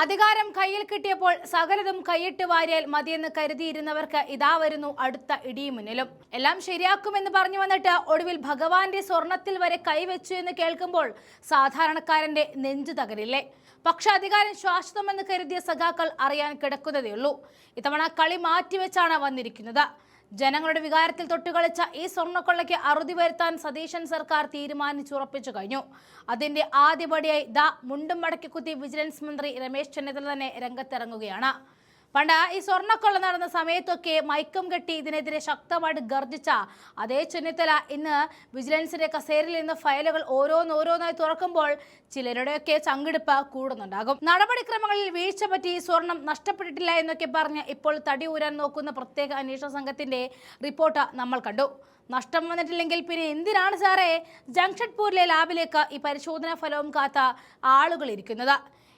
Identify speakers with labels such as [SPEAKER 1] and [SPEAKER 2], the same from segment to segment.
[SPEAKER 1] അധികാരം കയ്യിൽ കിട്ടിയപ്പോൾ സകലതും കൈയിട്ട് വാരിയാൽ മതിയെന്ന് കരുതിയിരുന്നവർക്ക് ഇതാ വരുന്നു അടുത്ത ഇടിയും മുന്നിലും. എല്ലാം ശരിയാക്കുമെന്ന് പറഞ്ഞു വന്നിട്ട് ഒടുവിൽ ഭഗവാന്റെ സ്വർണത്തിൽ വരെ കൈവച്ചു എന്ന് കേൾക്കുമ്പോൾ സാധാരണക്കാരന്റെ നെഞ്ചു തകരില്ലേ? പക്ഷെ അധികാരം ശാശ്വതമെന്ന് കരുതിയ സഖാക്കൾ അറിയാൻ കിടക്കുന്നതേയുള്ളൂ. ഇത്തവണ കളി മാറ്റിവെച്ചാണ് വന്നിരിക്കുന്നത്. ജനങ്ങളുടെ വികാരത്തിൽ തൊട്ടുകളിച്ച ഈ സ്വർണ്ണക്കൊള്ളയ്ക്ക് അറുതി വരുത്താൻ സതീശൻ സർക്കാർ തീരുമാനിച്ചുറപ്പിച്ചു കഴിഞ്ഞു. അതിന്റെ ആദ്യപടിയായി മുണ്ടും മടക്കിക്കുത്തി വിജിലൻസ് മന്ത്രി രമേശ് ചെന്നിത്തല തന്നെ രംഗത്തിറങ്ങുകയാണ്. പണ്ട് ഈ സ്വർണ്ണക്കൊള്ള നടന്ന സമയത്തൊക്കെ മൈക്കം കെട്ടി ഇതിനെതിരെ ശക്തമായിട്ട് ഗർജിച്ച അതേ ചെന്നിത്തല ഇന്ന് വിജിലൻസിന്റെ കസേരയിൽ നിന്ന് ഫയലുകൾ ഓരോന്നോരോന്നായി തുറക്കുമ്പോൾ ചിലരുടെയൊക്കെ ചങ്കിടിപ്പ് കൂടുന്നുണ്ടാകും. നടപടിക്രമങ്ങളിൽ വീഴ്ച പറ്റി സ്വർണം നഷ്ടപ്പെട്ടിട്ടില്ല എന്നൊക്കെ പറഞ്ഞ് ഇപ്പോൾ തടി ഊരാൻ നോക്കുന്ന പ്രത്യേക അന്വേഷണ സംഘത്തിന്റെ റിപ്പോർട്ട് നമ്മൾ കണ്ടു. നഷ്ടം വന്നിട്ടില്ലെങ്കിൽ പിന്നെ എന്തിനാണ് സാറേ ജംഷഡ്പൂരിലെ ലാബിലേക്ക് ഈ പരിശോധനാ ഫലവും കാത്ത ആളുകൾ ഇരിക്കുന്നത്?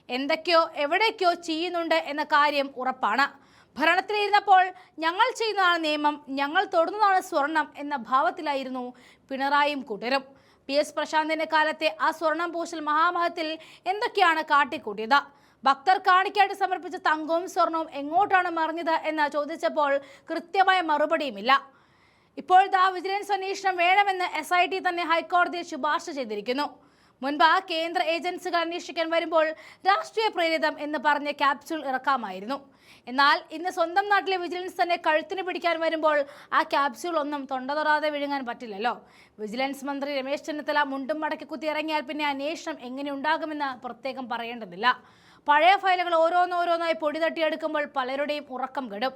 [SPEAKER 1] എന്തൊക്കെയോ എവിടേക്കോ ചെയ്യുന്നുണ്ട് എന്ന കാര്യം ഉറപ്പാണ്. ഭരണത്തിലിരുന്നപ്പോൾ ഞങ്ങൾ ചെയ്യുന്നതാണ് നിയമം, ഞങ്ങൾ തൊടുന്നതാണ് സ്വർണം എന്ന ഭാവത്തിലായിരുന്നു പിണറായിയും കൂട്ടരും. PS പ്രശാന്തിന്റെ കാലത്തെ ആ സ്വർണം പൂശൽ മഹാമഹത്തിൽ എന്തൊക്കെയാണ് കാട്ടിക്കൂട്ടിയത്? ഭക്തർ കാണിക്കായിട്ട് സമർപ്പിച്ച തങ്കവും സ്വർണവും എങ്ങോട്ടാണ് മറിഞ്ഞത് എന്ന് ചോദിച്ചപ്പോൾ കൃത്യമായ മറുപടിയുമില്ല. ഇപ്പോൾ വിജിലൻസ് അന്വേഷണം വേണമെന്ന് SIT തന്നെ ഹൈക്കോടതിയിൽ ശുപാർശ ചെയ്തിരിക്കുന്നു. മുൻപ് കേന്ദ്ര ഏജൻസികൾ അന്വേഷിക്കാൻ വരുമ്പോൾ രാഷ്ട്രീയ പ്രേരിതം എന്ന് പറഞ്ഞ ക്യാപ്സ്യൂൾ ഇറക്കാമായിരുന്നു. എന്നാൽ ഇന്ന് സ്വന്തം നാട്ടിലെ വിജിലൻസ് തന്നെ കഴുത്തിന് പിടിക്കാൻ വരുമ്പോൾ ആ ക്യാപ്സ്യൂൾ ഒന്നും തൊണ്ട തൊടാതെ വിഴുങ്ങാൻ പറ്റില്ലല്ലോ. വിജിലൻസ് മന്ത്രി രമേശ് ചെന്നിത്തല മുണ്ടും മടക്കി കുത്തി ഇറങ്ങിയാൽ പിന്നെ അന്വേഷണം എങ്ങനെ ഉണ്ടാകുമെന്ന് പ്രത്യേകം പറയേണ്ടതില്ല. പഴയ ഫയലുകൾ ഓരോന്നോരോന്നായി പൊടി തട്ടിയെടുക്കുമ്പോൾ പലരുടെയും ഉറക്കം കെടും.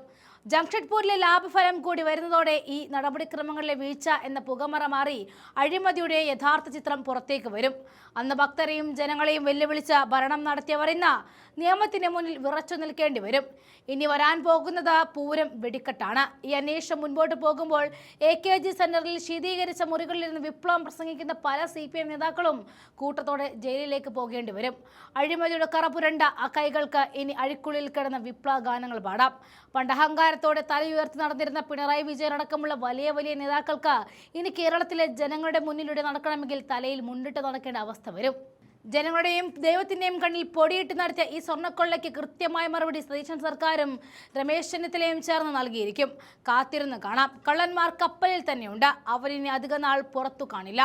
[SPEAKER 1] ജംഷഡ്പൂരിലെ ലാബ് ഫലം കൂടി വരുന്നതോടെ ഈ നടപടിക്രമങ്ങളിലെ വീഴ്ച എന്ന പുകമറ മാറി അഴിമതിയുടെ യഥാർത്ഥ ചിത്രം പുറത്തേക്ക് വരും. അന്ന് ഭക്തരെയും ജനങ്ങളെയും വെല്ലുവിളിച്ച് ഭരണം നടത്തിയവർ ഇന്ന് നിയമത്തിന് മുന്നിൽ വിറച്ചു നിൽക്കേണ്ടി വരും. ഇനി വരാൻ പോകുന്നത് പൂരം വെടിക്കെട്ടാണ്. ഈ അന്വേഷണം മുൻപോട്ട് പോകുമ്പോൾ AKG സെന്ററിൽ ശീതീകരിച്ച മുറികളിലിരുന്ന് വിപ്ലവം പ്രസംഗിക്കുന്ന പല CPM നേതാക്കളും കൂട്ടത്തോടെ ജയിലിലേക്ക് പോകേണ്ടി വരും. അഴിമതിയുടെ കറപുരണ്ട ആ കൈകൾക്ക് ഇനി അഴിക്കുള്ളിൽ കിടന്ന വിപ്ലവ ഗാനങ്ങൾ പാടാം. പണ്ട് അഹങ്കാരത്തോടെ തലയുയർത്തി നടന്നിരുന്ന പിണറായി വിജയൻ അടക്കമുള്ള വലിയ വലിയ നേതാക്കൾക്ക് ഇനി കേരളത്തിലെ ജനങ്ങളുടെ മുന്നിലൂടെ നടക്കണമെങ്കിൽ തലയിൽ മുണ്ടിട്ട് നടക്കേണ്ട അവസ്ഥ വരും. ജനങ്ങളുടെയും ദൈവത്തിന്റെയും കണ്ണിൽ പൊടിയിട്ട് നടത്തിയ ഈ സ്വർണ്ണക്കൊള്ളയ്ക്ക് കൃത്യമായ മറുപടി സതീശൻ സർക്കാരും രമേശ് ചെന്നിത്തലയും ചേർന്ന് നൽകിയിരിക്കും. കാത്തിരുന്ന് കാണാം. കള്ളന്മാർ കപ്പലിൽ തന്നെയുണ്ട്. അവരിനി അധിക നാൾ പുറത്തു കാണില്ല.